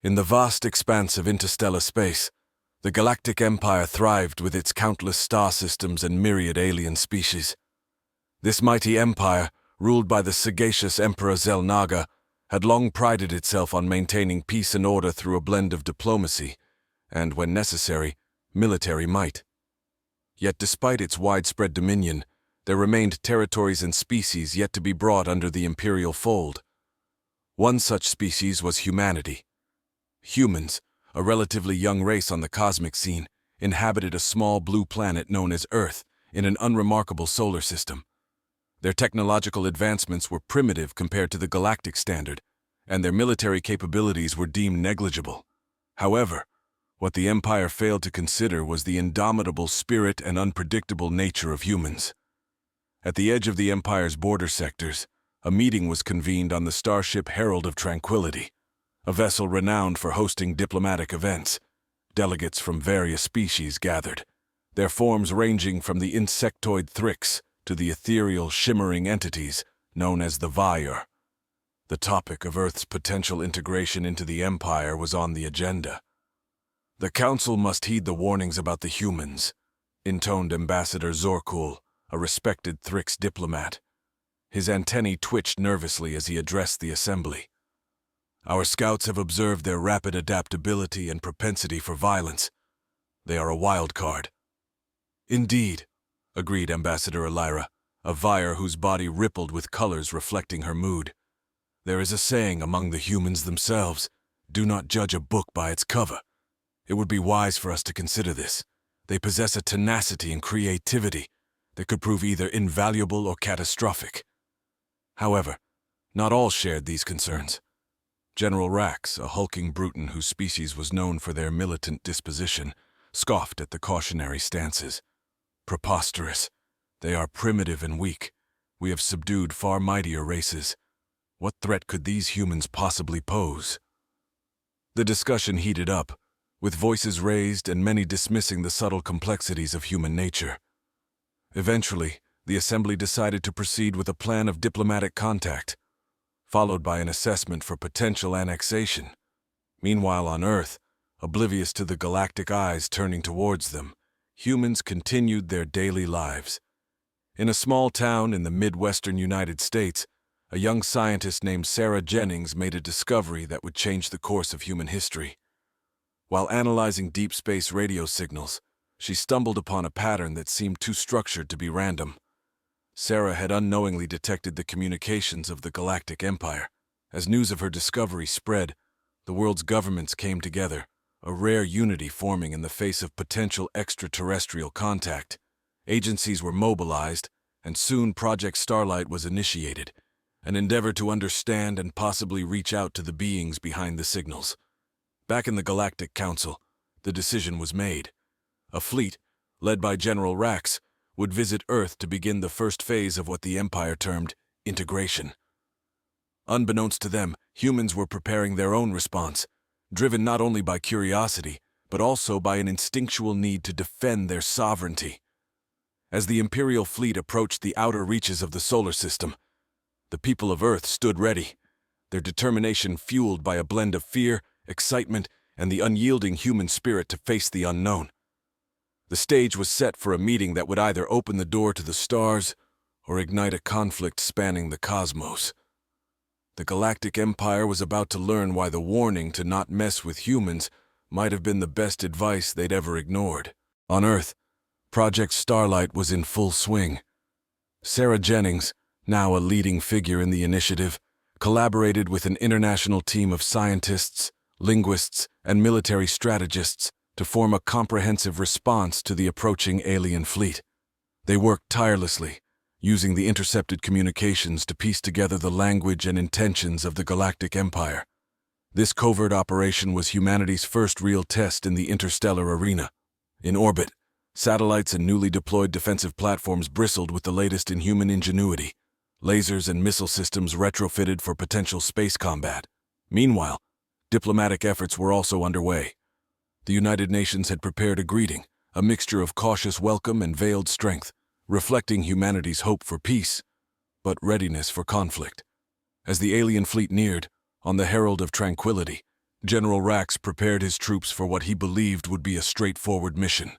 In the vast expanse of interstellar space, the Galactic Empire thrived with its countless star systems and myriad alien species. This mighty empire, ruled by the sagacious Emperor Xel'Naga, had long prided itself on maintaining peace and order through a blend of diplomacy and, when necessary, military might. Yet despite its widespread dominion, there remained territories and species yet to be brought under the imperial fold. One such species was humanity. Humans, a relatively young race on the cosmic scene, inhabited a small blue planet known as Earth in an unremarkable solar system. Their technological advancements were primitive compared to the galactic standard, and their military capabilities were deemed negligible. However, what the Empire failed to consider was the indomitable spirit and unpredictable nature of humans. At the edge of the Empire's border sectors, a meeting was convened on the starship Herald of Tranquility, a vessel renowned for hosting diplomatic events. Delegates from various species gathered, their forms ranging from the insectoid Thrix to the ethereal, shimmering entities known as the Vyre. The topic of Earth's potential integration into the Empire was on the agenda. "The Council must heed the warnings about the humans," intoned Ambassador Zorkul, a respected Thrix diplomat. His antennae twitched nervously as he addressed the assembly. "Our scouts have observed their rapid adaptability and propensity for violence. They are a wild card." "Indeed," agreed Ambassador Elira, a Vyre whose body rippled with colors reflecting her mood. "There is a saying among the humans themselves, 'Do not judge a book by its cover.' It would be wise for us to consider this. They possess a tenacity and creativity that could prove either invaluable or catastrophic." However, not all shared these concerns. General Rax, a hulking Bruton whose species was known for their militant disposition, scoffed at the cautionary stances. "Preposterous. They are primitive and weak. We have subdued far mightier races. What threat could these humans possibly pose?" The discussion heated up, with voices raised and many dismissing the subtle complexities of human nature. Eventually, the assembly decided to proceed with a plan of diplomatic contact, followed by an assessment for potential annexation. Meanwhile on Earth, oblivious to the galactic eyes turning towards them, humans continued their daily lives. In a small town in the Midwestern United States, a young scientist named Sarah Jennings made a discovery that would change the course of human history. While analyzing deep space radio signals, she stumbled upon a pattern that seemed too structured to be random. Sarah had unknowingly detected the communications of the Galactic Empire. As news of her discovery spread, the world's governments came together, a rare unity forming in the face of potential extraterrestrial contact. Agencies were mobilized, and soon Project Starlight was initiated, an endeavor to understand and possibly reach out to the beings behind the signals. Back in the Galactic Council, the decision was made. A fleet, led by General Rax, would visit Earth to begin the first phase of what the Empire termed integration. Unbeknownst to them, humans were preparing their own response, driven not only by curiosity, but also by an instinctual need to defend their sovereignty. As the Imperial fleet approached the outer reaches of the solar system, the people of Earth stood ready, their determination fueled by a blend of fear, excitement, and the unyielding human spirit to face the unknown. The stage was set for a meeting that would either open the door to the stars or ignite a conflict spanning the cosmos. The Galactic Empire was about to learn why the warning to not mess with humans might have been the best advice they'd ever ignored. On Earth, Project Starlight was in full swing. Sarah Jennings, now a leading figure in the initiative, collaborated with an international team of scientists, linguists, and military strategists to form a comprehensive response to the approaching alien fleet. They worked tirelessly, using the intercepted communications to piece together the language and intentions of the Galactic Empire. This covert operation was humanity's first real test in the interstellar arena. In orbit, satellites and newly deployed defensive platforms bristled with the latest in human ingenuity, lasers and missile systems retrofitted for potential space combat. Meanwhile, diplomatic efforts were also underway. The United Nations had prepared a greeting, a mixture of cautious welcome and veiled strength, reflecting humanity's hope for peace, but readiness for conflict. As the alien fleet neared, on the Herald of Tranquility, General Rax prepared his troops for what he believed would be a straightforward mission.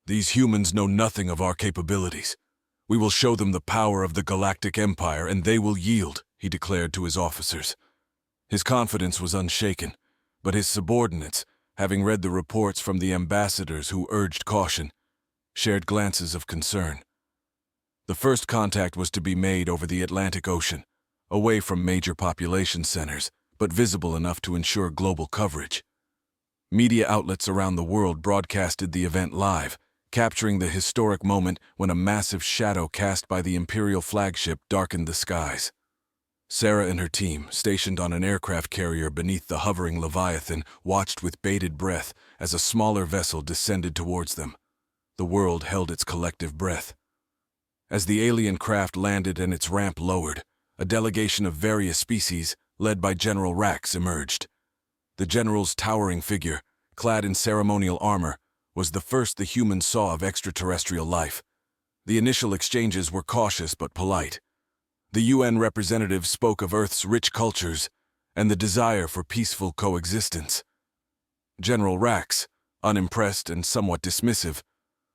"These humans know nothing of our capabilities. We will show them the power of the Galactic Empire, and they will yield," he declared to his officers. His confidence was unshaken, but his subordinates, having read the reports from the ambassadors who urged caution, shared glances of concern. The first contact was to be made over the Atlantic Ocean, away from major population centers, but visible enough to ensure global coverage. Media outlets around the world broadcasted the event live, capturing the historic moment when a massive shadow cast by the Imperial flagship darkened the skies. Sarah and her team, stationed on an aircraft carrier beneath the hovering Leviathan, watched with bated breath as a smaller vessel descended towards them. The world held its collective breath. As the alien craft landed and its ramp lowered, a delegation of various species, led by General Rax, emerged. The general's towering figure, clad in ceremonial armor, was the first the humans saw of extraterrestrial life. The initial exchanges were cautious but polite. The UN representative spoke of Earth's rich cultures and the desire for peaceful coexistence. General Rax, unimpressed and somewhat dismissive,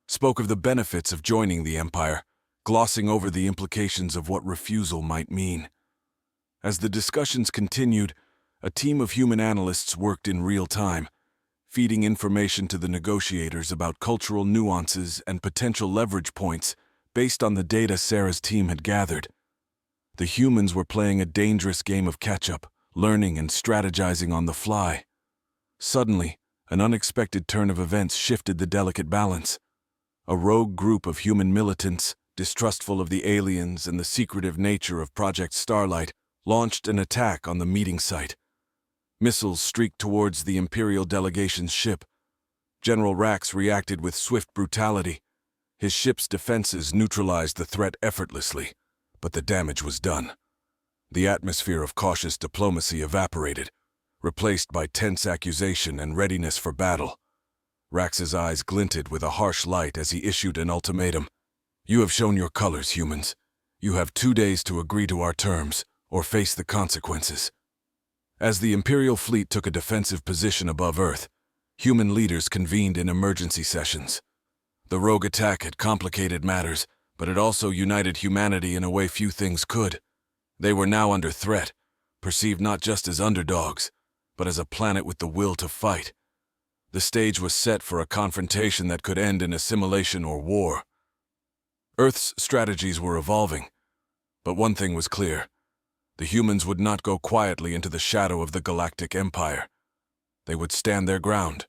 spoke of the benefits of joining the Empire, glossing over the implications of what refusal might mean. As the discussions continued, a team of human analysts worked in real time, feeding information to the negotiators about cultural nuances and potential leverage points based on the data Sarah's team had gathered. The humans were playing a dangerous game of catch-up, learning and strategizing on the fly. Suddenly, an unexpected turn of events shifted the delicate balance. A rogue group of human militants, distrustful of the aliens and the secretive nature of Project Starlight, launched an attack on the meeting site. Missiles streaked towards the Imperial delegation's ship. General Rax reacted with swift brutality. His ship's defenses neutralized the threat effortlessly, but the damage was done. The atmosphere of cautious diplomacy evaporated, replaced by tense accusation and readiness for battle. Rax's eyes glinted with a harsh light as he issued an ultimatum. "You have shown your colors, humans. You have 2 days to agree to our terms, or face the consequences." As the Imperial fleet took a defensive position above Earth, human leaders convened in emergency sessions. The rogue attack had complicated matters, but it also united humanity in a way few things could. They were now under threat, perceived not just as underdogs, but as a planet with the will to fight. The stage was set for a confrontation that could end in assimilation or war. Earth's strategies were evolving, but one thing was clear. The humans would not go quietly into the shadow of the Galactic Empire. They would stand their ground,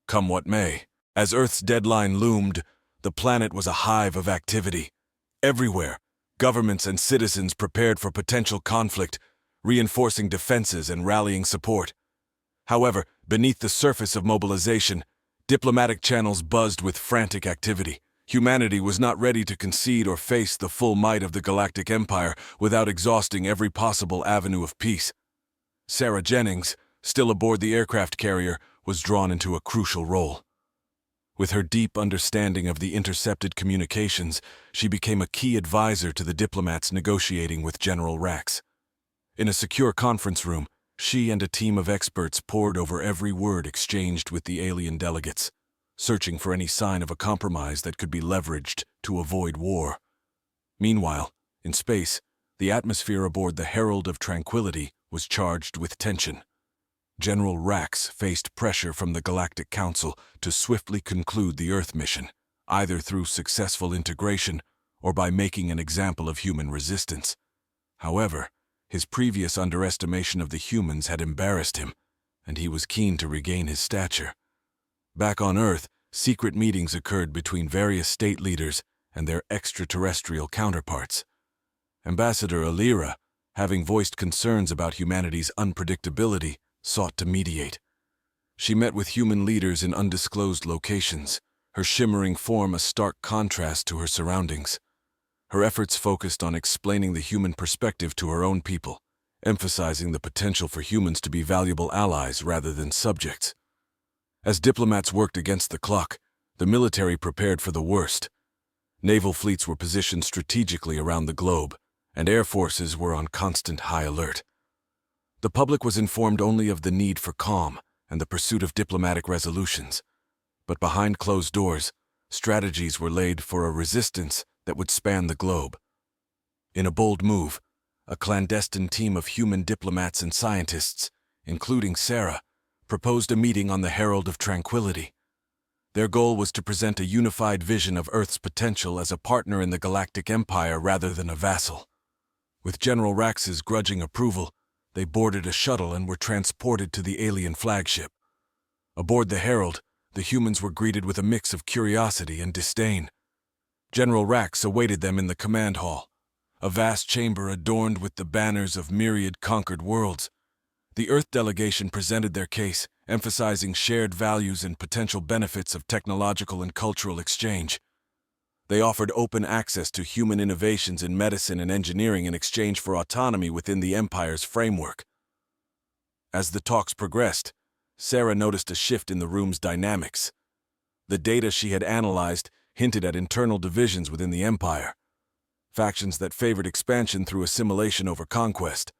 come what may. As Earth's deadline loomed, the planet was a hive of activity. Everywhere, governments and citizens prepared for potential conflict, reinforcing defenses and rallying support. However, beneath the surface of mobilization, diplomatic channels buzzed with frantic activity. Humanity was not ready to concede or face the full might of the Galactic Empire without exhausting every possible avenue of peace. Sarah Jennings, still aboard the aircraft carrier, was drawn into a crucial role. With her deep understanding of the intercepted communications, she became a key advisor to the diplomats negotiating with General Rax. In a secure conference room, she and a team of experts pored over every word exchanged with the alien delegates, searching for any sign of a compromise that could be leveraged to avoid war. Meanwhile, in space, the atmosphere aboard the Herald of Tranquility was charged with tension. General Rax faced pressure from the Galactic Council to swiftly conclude the Earth mission, either through successful integration or by making an example of human resistance. However, his previous underestimation of the humans had embarrassed him, and he was keen to regain his stature. Back on Earth, secret meetings occurred between various state leaders and their extraterrestrial counterparts. Ambassador Alira, having voiced concerns about humanity's unpredictability, sought to mediate. She met with human leaders in undisclosed locations, her shimmering form a stark contrast to her surroundings. Her efforts focused on explaining the human perspective to her own people, emphasizing the potential for humans to be valuable allies rather than subjects. As diplomats worked against the clock, the military prepared for the worst. Naval fleets were positioned strategically around the globe, and air forces were on constant high alert. The public was informed only of the need for calm and the pursuit of diplomatic resolutions. But behind closed doors, strategies were laid for a resistance that would span the globe. In a bold move, a clandestine team of human diplomats and scientists, including Sarah, proposed a meeting on the Herald of Tranquility. Their goal was to present a unified vision of Earth's potential as a partner in the Galactic Empire rather than a vassal. With General Rax's grudging approval, they boarded a shuttle and were transported to the alien flagship. Aboard the Herald, the humans were greeted with a mix of curiosity and disdain. General Rax awaited them in the command hall, a vast chamber adorned with the banners of myriad conquered worlds. The Earth delegation presented their case, emphasizing shared values and potential benefits of technological and cultural exchange. They offered open access to human innovations in medicine and engineering in exchange for autonomy within the Empire's framework. As the talks progressed, Sarah noticed a shift in the room's dynamics. The data she had analyzed hinted at internal divisions within the Empire, factions that favored expansion through assimilation over conquest.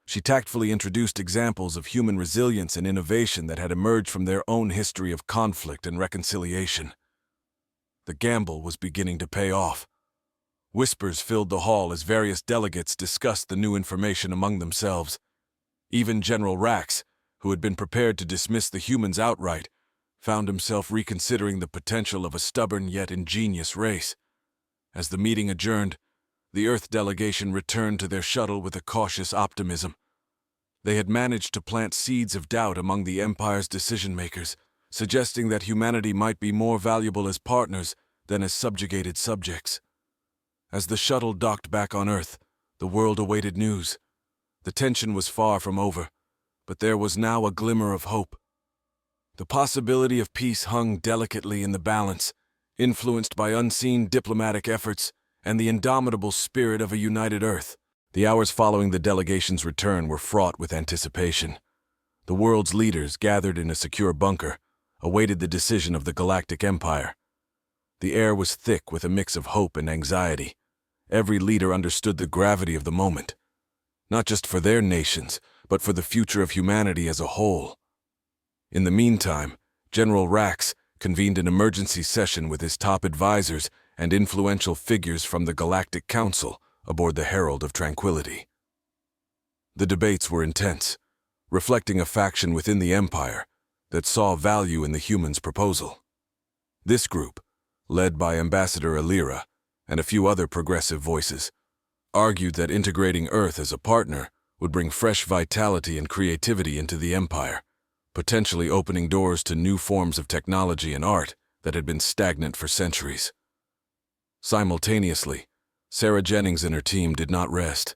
She tactfully introduced examples of human resilience and innovation that had emerged from their own history of conflict and reconciliation. The gamble was beginning to pay off. Whispers filled the hall as various delegates discussed the new information among themselves. Even General Rax, who had been prepared to dismiss the humans outright, found himself reconsidering the potential of a stubborn yet ingenious race. As the meeting adjourned, the Earth delegation returned to their shuttle with a cautious optimism. They had managed to plant seeds of doubt among the Empire's decision-makers, suggesting that humanity might be more valuable as partners than as subjugated subjects. As the shuttle docked back on Earth, the world awaited news. The tension was far from over, but there was now a glimmer of hope. The possibility of peace hung delicately in the balance, influenced by unseen diplomatic efforts and the indomitable spirit of a united Earth. The hours following the delegation's return were fraught with anticipation. The world's leaders, gathered in a secure bunker, awaited the decision of the Galactic Empire. The air was thick with a mix of hope and anxiety. Every leader understood the gravity of the moment, not just for their nations, but for the future of humanity as a whole. In the meantime, General Rax convened an emergency session with his top advisors and influential figures from the Galactic Council aboard the Herald of Tranquility. The debates were intense, reflecting a faction within the Empire that saw value in the humans' proposal. This group, led by Ambassador Alira and a few other progressive voices, argued that integrating Earth as a partner would bring fresh vitality and creativity into the Empire, potentially opening doors to new forms of technology and art that had been stagnant for centuries. Simultaneously, Sarah Jennings and her team did not rest.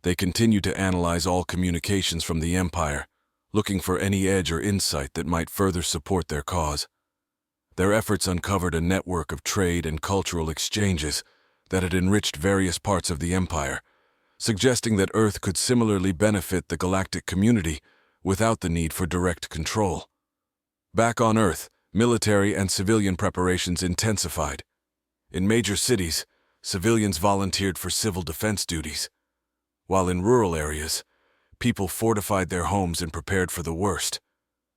They continued to analyze all communications from the Empire, looking for any edge or insight that might further support their cause. Their efforts uncovered a network of trade and cultural exchanges that had enriched various parts of the Empire, suggesting that Earth could similarly benefit the galactic community without the need for direct control. Back on Earth, military and civilian preparations intensified. In major cities, civilians volunteered for civil defense duties, while in rural areas, people fortified their homes and prepared for the worst.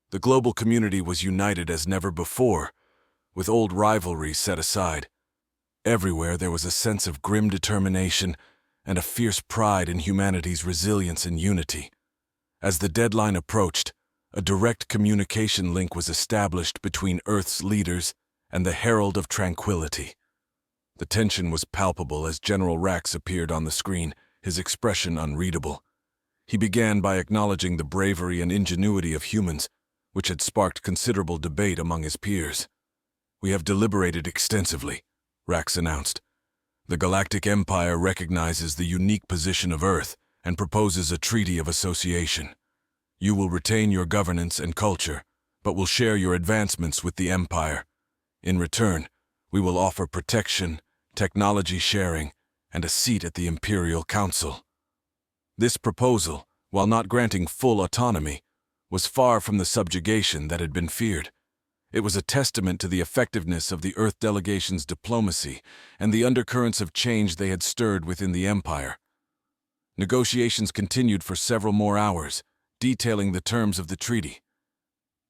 The global community was united as never before, with old rivalries set aside. Everywhere there was a sense of grim determination and a fierce pride in humanity's resilience and unity. As the deadline approached, a direct communication link was established between Earth's leaders and the Herald of Tranquility. The tension was palpable as General Rax appeared on the screen, his expression unreadable. He began by acknowledging the bravery and ingenuity of humans, which had sparked considerable debate among his peers. "We have deliberated extensively," Rax announced. "The Galactic Empire recognizes the unique position of Earth and proposes a treaty of association. You will retain your governance and culture, but will share your advancements with the Empire. In return, we will offer protection, technology sharing, and a seat at the Imperial Council." This proposal, while not granting full autonomy, was far from the subjugation that had been feared. It was a testament to the effectiveness of the Earth delegation's diplomacy and the undercurrents of change they had stirred within the Empire. Negotiations continued for several more hours, detailing the terms of the treaty.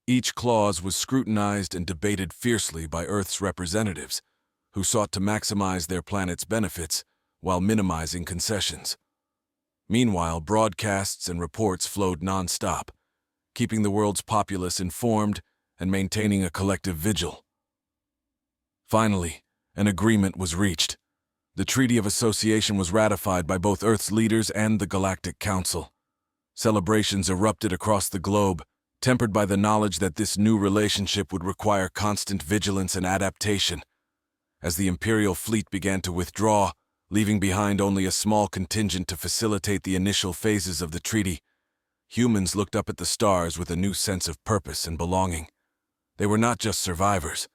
Each clause was scrutinized and debated fiercely by Earth's representatives, who sought to maximize their planet's benefits while minimizing concessions. Meanwhile, broadcasts and reports flowed non-stop, keeping the world's populace informed and maintaining a collective vigil. Finally, an agreement was reached. The Treaty of Association was ratified by both Earth's leaders and the Galactic Council. Celebrations erupted across the globe, tempered by the knowledge that this new relationship would require constant vigilance and adaptation. As the Imperial fleet began to withdraw, leaving behind only a small contingent to facilitate the initial phases of the treaty, humans looked up at the stars with a new sense of purpose and belonging. They were not just survivors.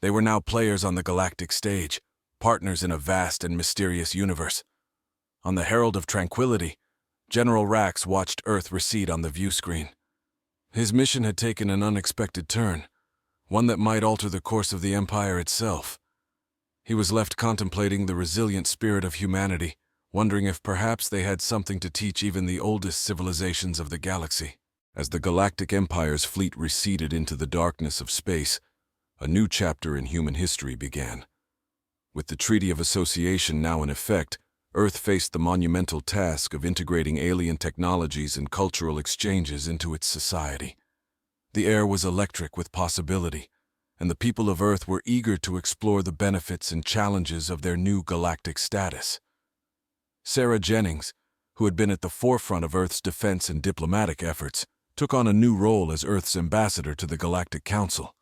They were now players on the galactic stage, partners in a vast and mysterious universe. On the Herald of Tranquility, General Rax watched Earth recede on the view screen. His mission had taken an unexpected turn, one that might alter the course of the Empire itself. He was left contemplating the resilient spirit of humanity, wondering if perhaps they had something to teach even the oldest civilizations of the galaxy. As the Galactic Empire's fleet receded into the darkness of space, a new chapter in human history began. With the Treaty of Association now in effect, Earth faced the monumental task of integrating alien technologies and cultural exchanges into its society. The air was electric with possibility, and the people of Earth were eager to explore the benefits and challenges of their new galactic status. Sarah Jennings, who had been at the forefront of Earth's defense and diplomatic efforts, took on a new role as Earth's ambassador to the Galactic Council.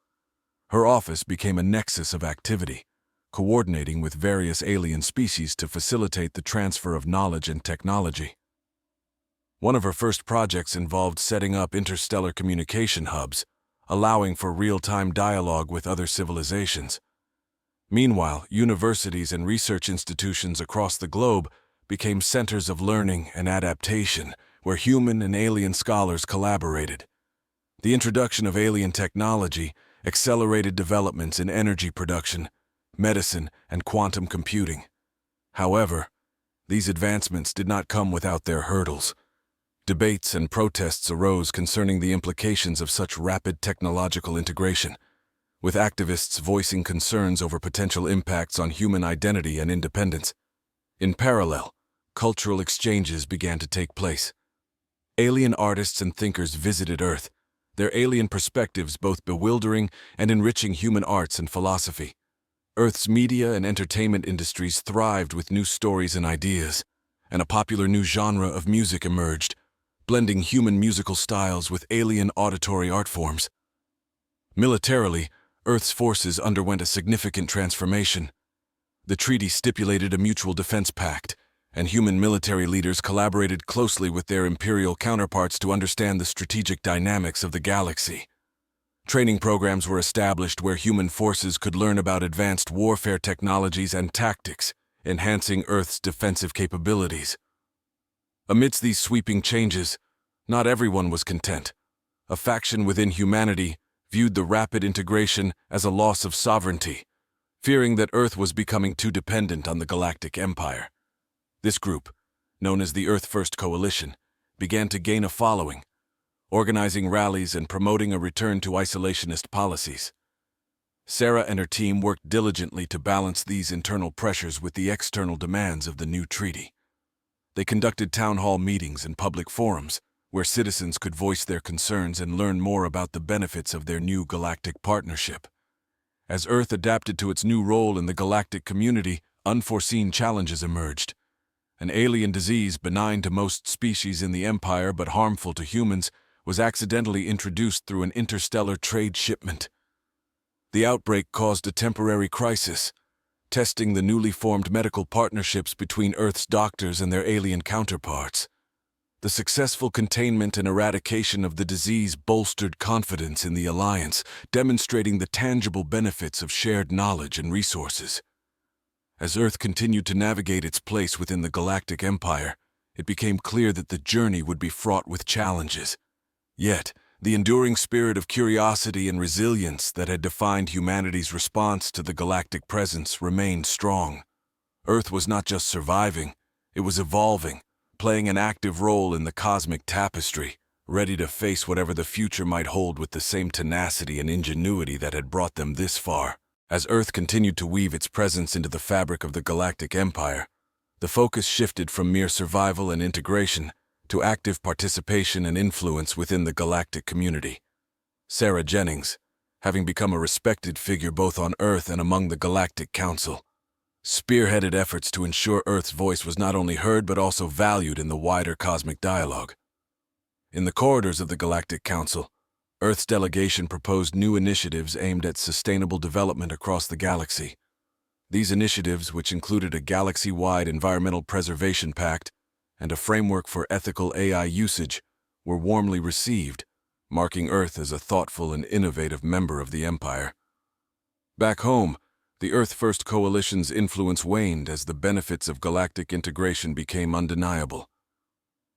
Her office became a nexus of activity, coordinating with various alien species to facilitate the transfer of knowledge and technology. One of her first projects involved setting up interstellar communication hubs, allowing for real-time dialogue with other civilizations. Meanwhile, universities and research institutions across the globe became centers of learning and adaptation, where human and alien scholars collaborated. The introduction of alien technology accelerated developments in energy production, medicine, and quantum computing. However, these advancements did not come without their hurdles. Debates and protests arose concerning the implications of such rapid technological integration, with activists voicing concerns over potential impacts on human identity and independence. In parallel, cultural exchanges began to take place. Alien artists and thinkers visited Earth, their alien perspectives both bewildering and enriching human arts and philosophy. Earth's media and entertainment industries thrived with new stories and ideas, and a popular new genre of music emerged, blending human musical styles with alien auditory art forms. Militarily, Earth's forces underwent a significant transformation. The treaty stipulated a mutual defense pact, and human military leaders collaborated closely with their imperial counterparts to understand the strategic dynamics of the galaxy. Training programs were established where human forces could learn about advanced warfare technologies and tactics, enhancing Earth's defensive capabilities. Amidst these sweeping changes, not everyone was content. A faction within humanity viewed the rapid integration as a loss of sovereignty, fearing that Earth was becoming too dependent on the Galactic Empire. This group, known as the Earth First Coalition, began to gain a following, organizing rallies and promoting a return to isolationist policies. Sarah and her team worked diligently to balance these internal pressures with the external demands of the new treaty. They conducted town hall meetings and public forums, where citizens could voice their concerns and learn more about the benefits of their new galactic partnership. As Earth adapted to its new role in the galactic community, unforeseen challenges emerged. An alien disease benign to most species in the Empire but harmful to humans was accidentally introduced through an interstellar trade shipment. The outbreak caused a temporary crisis, testing the newly formed medical partnerships between Earth's doctors and their alien counterparts. The successful containment and eradication of the disease bolstered confidence in the alliance, demonstrating the tangible benefits of shared knowledge and resources. As Earth continued to navigate its place within the Galactic Empire, it became clear that the journey would be fraught with challenges. Yet, the enduring spirit of curiosity and resilience that had defined humanity's response to the galactic presence remained strong. Earth was not just surviving, it was evolving, playing an active role in the cosmic tapestry, ready to face whatever the future might hold with the same tenacity and ingenuity that had brought them this far. As Earth continued to weave its presence into the fabric of the Galactic Empire, the focus shifted from mere survival and integration to active participation and influence within the galactic community. Sarah Jennings, having become a respected figure both on Earth and among the Galactic Council, spearheaded efforts to ensure Earth's voice was not only heard but also valued in the wider cosmic dialogue. In the corridors of the Galactic Council, Earth's delegation proposed new initiatives aimed at sustainable development across the galaxy. These initiatives, which included a galaxy-wide environmental preservation pact and a framework for ethical AI usage, were warmly received, marking Earth as a thoughtful and innovative member of the Empire. Back home, the Earth First Coalition's influence waned as the benefits of galactic integration became undeniable.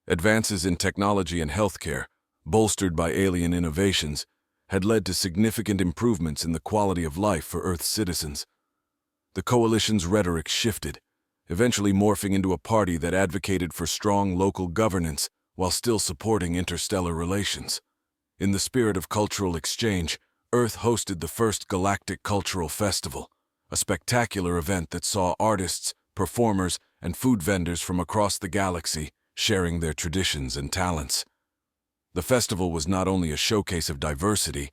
Advances in technology and healthcare, bolstered by alien innovations, had led to significant improvements in the quality of life for Earth's citizens. The Coalition's rhetoric shifted, eventually morphing into a party that advocated for strong local governance while still supporting interstellar relations. In the spirit of cultural exchange, Earth hosted the first Galactic Cultural Festival, a spectacular event that saw artists, performers, and food vendors from across the galaxy sharing their traditions and talents. The festival was not only a showcase of diversity,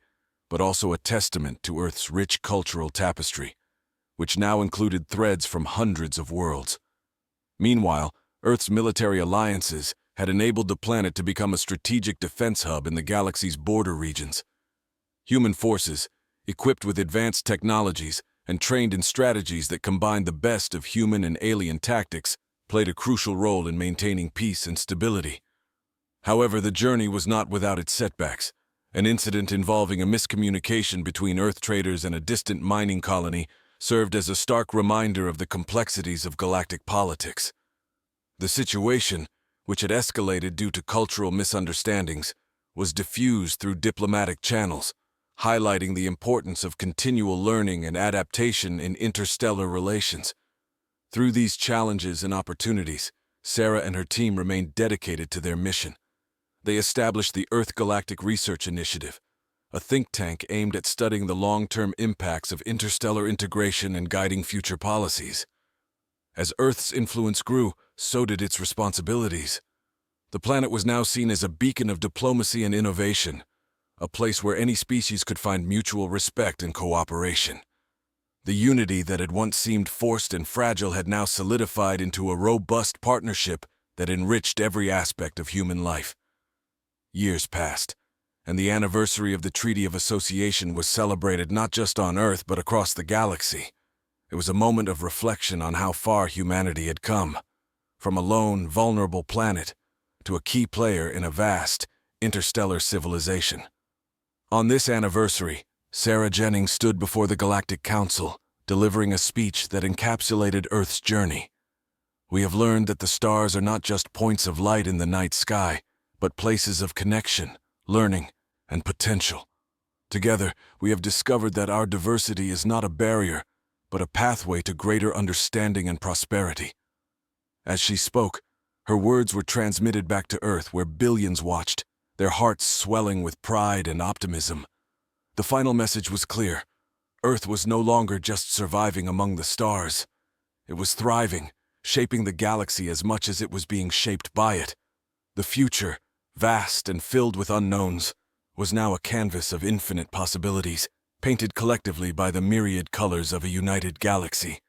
but also a testament to Earth's rich cultural tapestry, which now included threads from hundreds of worlds. Meanwhile, Earth's military alliances had enabled the planet to become a strategic defense hub in the galaxy's border regions. Human forces, equipped with advanced technologies and trained in strategies that combined the best of human and alien tactics, played a crucial role in maintaining peace and stability. However, the journey was not without its setbacks. An incident involving a miscommunication between Earth traders and a distant mining colony served as a stark reminder of the complexities of galactic politics. The situation, which had escalated due to cultural misunderstandings, was diffused through diplomatic channels, highlighting the importance of continual learning and adaptation in interstellar relations. Through these challenges and opportunities, Sarah and her team remained dedicated to their mission. They established the Earth Galactic Research Initiative, a think tank aimed at studying the long-term impacts of interstellar integration and guiding future policies. As Earth's influence grew, so did its responsibilities. The planet was now seen as a beacon of diplomacy and innovation, a place where any species could find mutual respect and cooperation. The unity that had once seemed forced and fragile had now solidified into a robust partnership that enriched every aspect of human life. Years passed, and the anniversary of the Treaty of Association was celebrated not just on Earth but across the galaxy. It was a moment of reflection on how far humanity had come, from a lone, vulnerable planet to a key player in a vast, interstellar civilization. On this anniversary, Sarah Jennings stood before the Galactic Council, delivering a speech that encapsulated Earth's journey. We have learned that the stars are not just points of light in the night sky, but places of connection, learning, and potential. Together, we have discovered that our diversity is not a barrier, but a pathway to greater understanding and prosperity. As she spoke, her words were transmitted back to Earth where billions watched, their hearts swelling with pride and optimism. The final message was clear. Earth was no longer just surviving among the stars. It was thriving, shaping the galaxy as much as it was being shaped by it. The future, vast and filled with unknowns, was now a canvas of infinite possibilities, painted collectively by the myriad colors of a united galaxy.